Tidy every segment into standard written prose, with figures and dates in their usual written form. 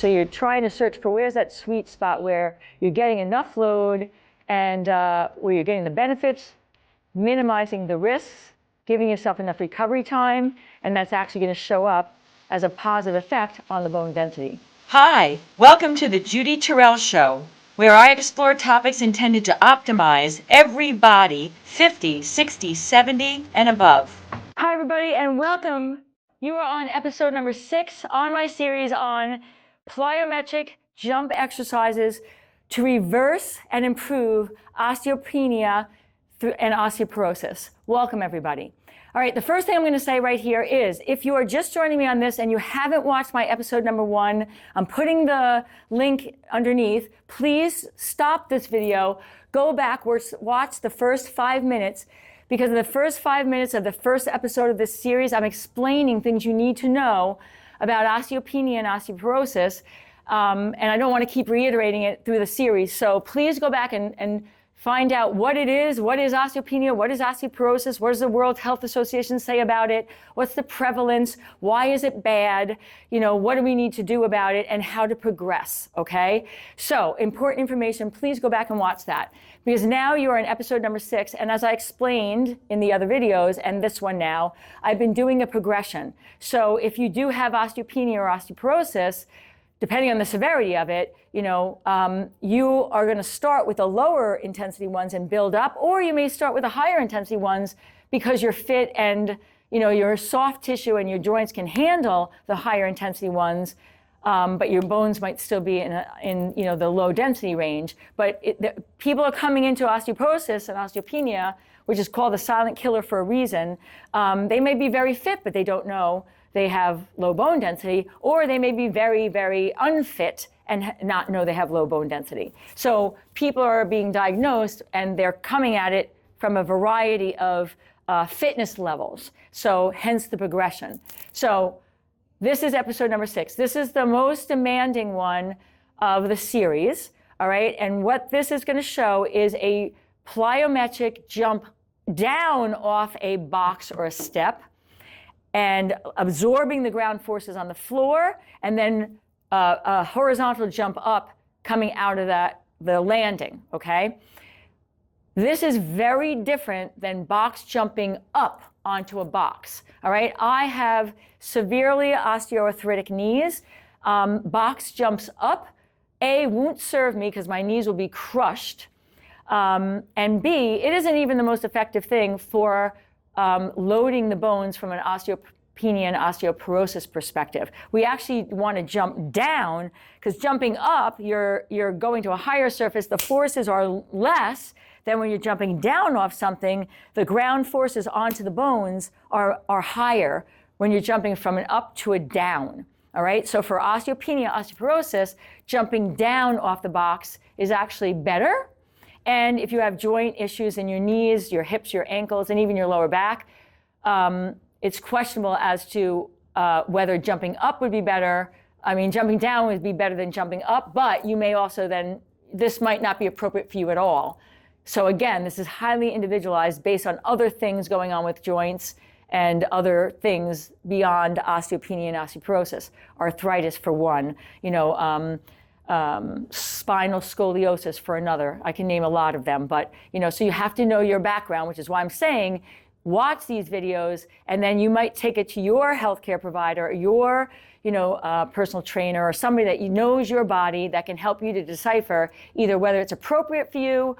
So you're trying to search for where's that sweet spot where you're getting enough load and where you're getting the benefits, minimizing the risks, giving yourself enough recovery time, and that's actually going to show up as a positive effect on the bone density. Hi, welcome to the Judy Terrell Show, where I explore topics intended to optimize every body 50, 60, 70, and above. Hi, everybody, and welcome. You are on episode number 6 on my series on plyometric jump exercises to reverse and improve osteopenia and osteoporosis. Welcome, everybody. All right, the first thing I'm going to say right here is if you are just joining me on this and you haven't watched my episode number 1, I'm putting the link underneath. Please stop this video, go backwards, watch the first 5 minutes, because in the first 5 minutes of the first episode of this series, I'm explaining things you need to know about osteopenia and osteoporosis, and I don't want to keep reiterating it through the series. So please go back and find out what it is, what is osteopenia, what is osteoporosis, what does the World Health Association say about it, what's the prevalence, why is it bad, what do we need to do about it, and how to progress, okay? So, important information, please go back and watch that. Because now you are in episode number 6, and as I explained in the other videos, and this one now, I've been doing a progression. So if you do have osteopenia or osteoporosis, depending on the severity of it, you are going to start with the lower intensity ones and build up, or you may start with the higher intensity ones because you're fit and your soft tissue and your joints can handle the higher intensity ones, but your bones might still be in the low density range. But people are coming into osteoporosis and osteopenia, which is called the silent killer for a reason. They may be very fit, but they don't know they have low bone density, or they may be very, very unfit and not know they have low bone density. So people are being diagnosed and they're coming at it from a variety of fitness levels. So hence the progression. So this is episode number 6. This is the most demanding one of the series, all right? And what this is going to show is a plyometric jump down off a box or a step, and absorbing the ground forces on the floor, and then a horizontal jump up coming out of the landing, okay? This is very different than box jumping up onto a box, all right? I have severely osteoarthritic knees. Box jumps up, A, won't serve me because my knees will be crushed, and B, it isn't even the most effective thing for loading the bones from an osteopenia and osteoporosis perspective. We actually want to jump down because jumping up, you're going to a higher surface. The forces are less than when you're jumping down off something. The ground forces onto the bones are higher when you're jumping from an up to a down. All right. So for osteopenia, osteoporosis, jumping down off the box is actually better. And if you have joint issues in your knees, your hips, your ankles, and even your lower back, it's questionable as to whether jumping up would be better. I mean, jumping down would be better than jumping up, but you may also then, this might not be appropriate for you at all. So again, this is highly individualized based on other things going on with joints and other things beyond osteopenia and osteoporosis. Arthritis for one, spinal scoliosis for another. I can name a lot of them, but so you have to know your background, which is why I'm saying watch these videos, and then you might take it to your healthcare provider, your personal trainer, or somebody that knows your body that can help you to decipher either whether it's appropriate for you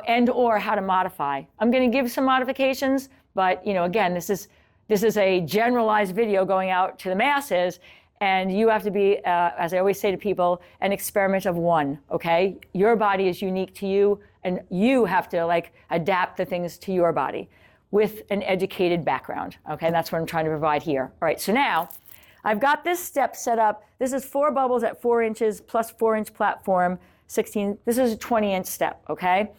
and or how to modify. I'm going to give some modifications, but again, this is a generalized video going out to the masses. And you have to be, as I always say to people, an experiment of one, okay? Your body is unique to you, and you have to adapt the things to your body with an educated background, okay? And that's what I'm trying to provide here. All right, so now I've got this step set up. This is 4 bubbles at 4 inches plus 4-inch platform, 16. This is a 20-inch step, okay?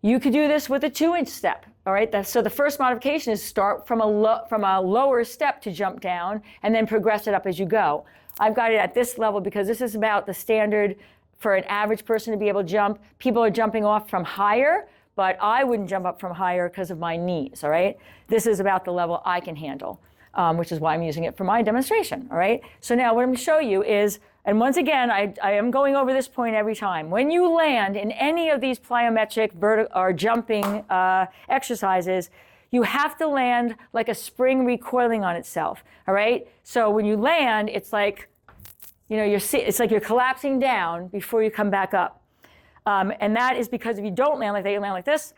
You could do this with a 2-inch step. All right, so the first modification is start from a lower step to jump down and then progress it up as you go. I've got it at this level because this is about the standard for an average person to be able to jump. People are jumping off from higher, but I wouldn't jump up from higher because of my knees, all right? This is about the level I can handle, which is why I'm using it for my demonstration, all right? So now what I'm going to show you is and once again, I am going over this point every time. When you land in any of these plyometric or jumping exercises, you have to land like a spring recoiling on itself, all right? So when you land, it's like, you know, it's like you're collapsing down before you come back up. And that is because if you don't land like that, you land like this,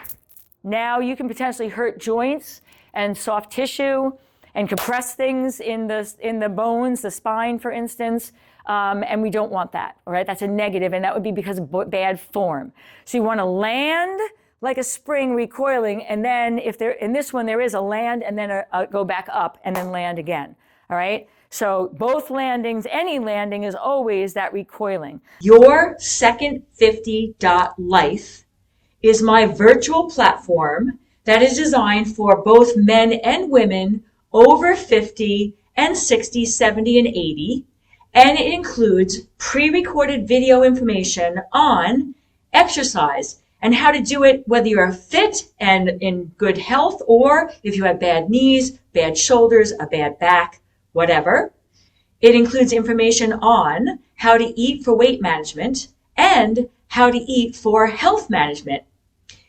now you can potentially hurt joints and soft tissue and compress things in the bones, the spine, for instance. And we don't want that, all right? That's a negative, and that would be because of bad form. So you want to land like a spring recoiling, and then in this one, there is a land and then go back up and then land again, all right? So both landings, any landing is always that recoiling. Your Second 50.life is my virtual platform that is designed for both men and women over 50 and 60, 70, and 80. And it includes pre-recorded video information on exercise and how to do it, whether you're fit and in good health, or if you have bad knees, bad shoulders, a bad back, whatever. It includes information on how to eat for weight management and how to eat for health management.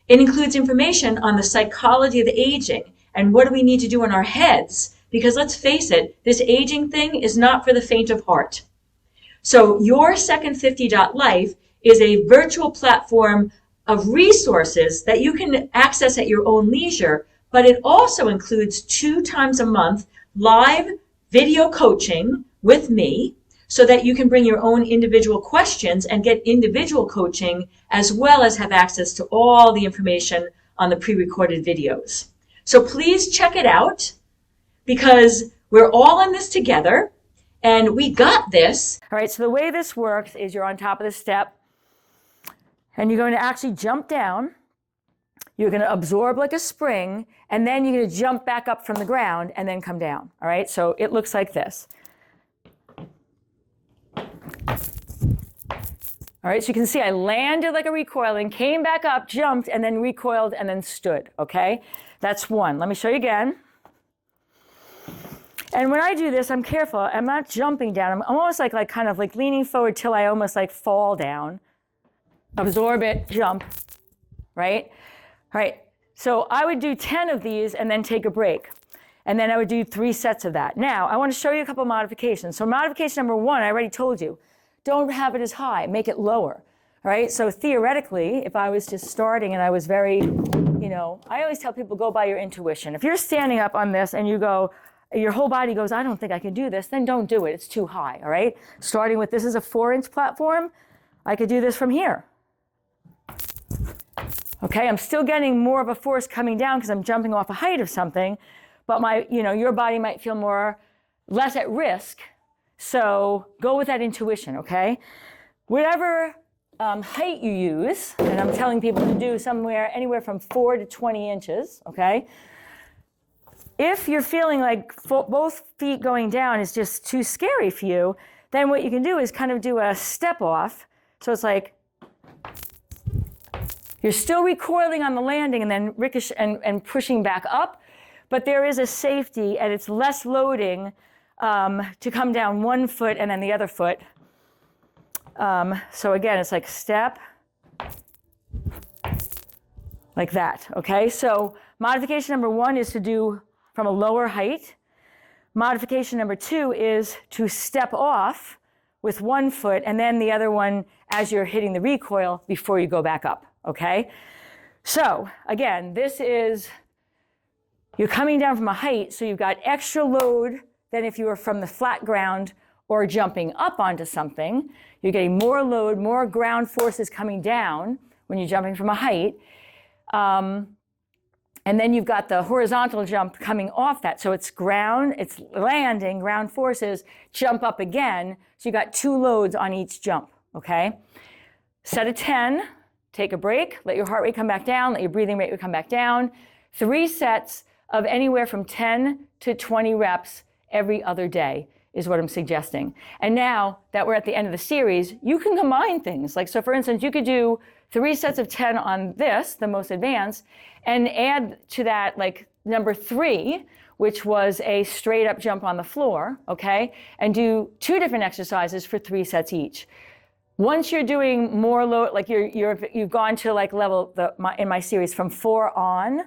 It includes information on the psychology of aging and what do we need to do in our heads, because let's face it, this aging thing is not for the faint of heart. So your Second 50.life is a virtual platform of resources that you can access at your own leisure, but it also includes 2 times a month live video coaching with me so that you can bring your own individual questions and get individual coaching, as well as have access to all the information on the pre-recorded videos. So please check it out, because we're all in this together and we got this. All right, so the way this works is you're on top of the step and you're going to actually jump down. You're going to absorb like a spring, and then you're going to jump back up from the ground and then come down. All right, so it looks like this. All right, so you can see I landed like a recoiling, came back up, jumped, and then recoiled, and then stood, okay? That's one. Let me show you again. And when I do this, I'm careful. I'm not jumping down. I'm almost like kind of like leaning forward till I almost like fall down. Absorb it, jump, right? All right, so I would do 10 of these and then take a break. And then I would do 3 sets of that. Now, I want to show you a couple of modifications. So modification number 1, I already told you, don't have it as high, make it lower, all right? So theoretically, if I was just starting and I was very, you know, I always tell people, go by your intuition. If you're standing up on this and you go, your whole body goes, I don't think I can do this, then don't do it, it's too high, all right? Starting with, this is a 4-inch platform, I could do this from here. Okay, I'm still getting more of a force coming down because I'm jumping off a height of something, but your body might feel less at risk. So go with that intuition, okay? Whatever height you use, and I'm telling people to do anywhere from 4 to 20 inches, okay? If you're feeling like both feet going down is just too scary for you, then what you can do is kind of do a step off. So it's like, you're still recoiling on the landing and then ricochet and pushing back up, but there is a safety and it's less loading to come down one foot and then the other foot. So again, it's like step, like that, okay? So modification number 1 is to do from a lower height. Modification number 2 is to step off with one foot and then the other one as you're hitting the recoil before you go back up. Okay, so again, this is, you're coming down from a height, so you've got extra load than if you were from the flat ground or jumping up onto something. You're getting more load, more ground forces coming down when you're jumping from a height. And then you've got the horizontal jump coming off that. So it's ground, it's landing, ground forces, jump up again. So you've got 2 loads on each jump, okay? Set of 10. Take a break, let your heart rate come back down, let your breathing rate come back down. 3 sets of anywhere from 10 to 20 reps every other day is what I'm suggesting. And now that we're at the end of the series, you can combine things. Like, so for instance, you could do 3 sets of 10 on this, the most advanced, and add to that like number 3, which was a straight up jump on the floor, okay? And do 2 different exercises for 3 sets each. Once you're doing more load, like you've gone to like level, in my series from 4 on,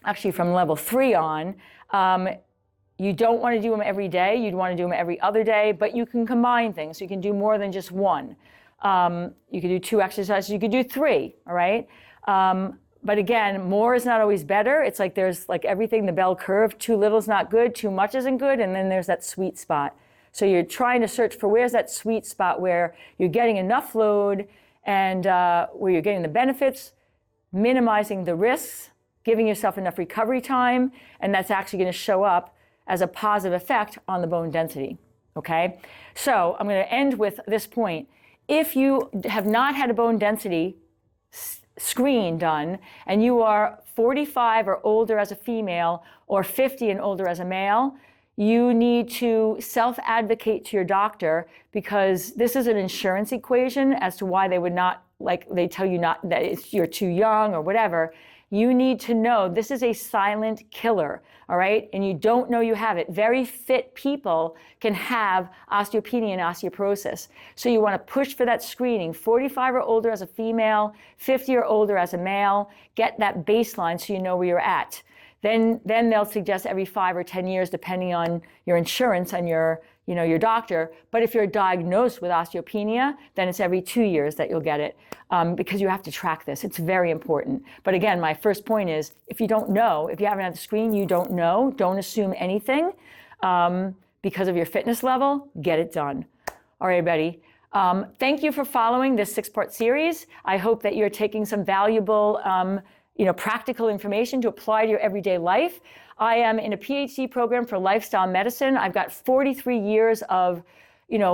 actually from level 3 on, you don't want to do them every day. You'd want to do them every other day, but you can combine things. So you can do more than just 1. You could do 2 exercises. You could do 3, all right? But again, more is not always better. It's like there's like everything, the bell curve. Too little is not good. Too much isn't good. And then there's that sweet spot. So you're trying to search for where's that sweet spot where you're getting enough load and where you're getting the benefits, minimizing the risks, giving yourself enough recovery time, and that's actually going to show up as a positive effect on the bone density, okay? So I'm going to end with this point. If you have not had a bone density screen done and you are 45 or older as a female or 50 and older as a male, you need to self-advocate to your doctor, because this is an insurance equation as to why they would not, like they tell you not that you're too young or whatever. You need to know this is a silent killer, all right? And you don't know you have it. Very fit people can have osteopenia and osteoporosis. So you want to push for that screening. 45 or older as a female, 50 or older as a male. Get that baseline so you know where you're at. Then they'll suggest every 5 or 10 years, depending on your insurance and your doctor. But if you're diagnosed with osteopenia, then it's every 2 years that you'll get it, because you have to track this. It's very important. But again, my first point is, if you don't know, if you haven't had the screen, you don't know, don't assume anything because of your fitness level. Get it done. All right, everybody. Thank you for following this 6-part series. I hope that you're taking some valuable practical information to apply to your everyday life. I am in a PhD program for lifestyle medicine. I've got 43 years of,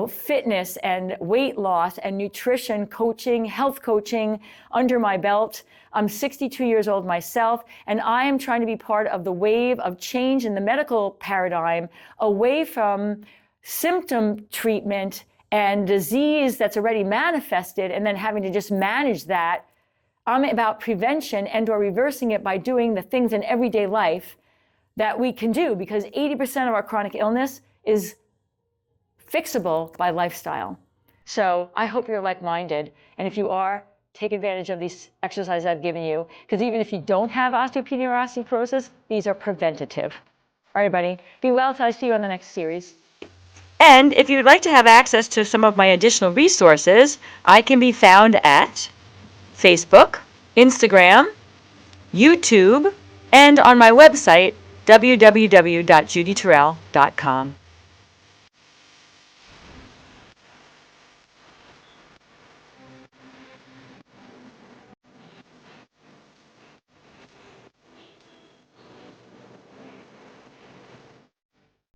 fitness and weight loss and nutrition coaching, health coaching under my belt. I'm 62 years old myself, and I am trying to be part of the wave of change in the medical paradigm away from symptom treatment and disease that's already manifested and then having to just manage that. I'm about prevention and or reversing it by doing the things in everyday life that we can do, because 80% of our chronic illness is fixable by lifestyle. So I hope you're like-minded. And if you are, take advantage of these exercises I've given you, because even if you don't have osteopenia or osteoporosis, these are preventative. All right, everybody. Be well till I see you on the next series. And if you'd like to have access to some of my additional resources, I can be found at Facebook, Instagram, YouTube, and on my website, www.judyterrell.com.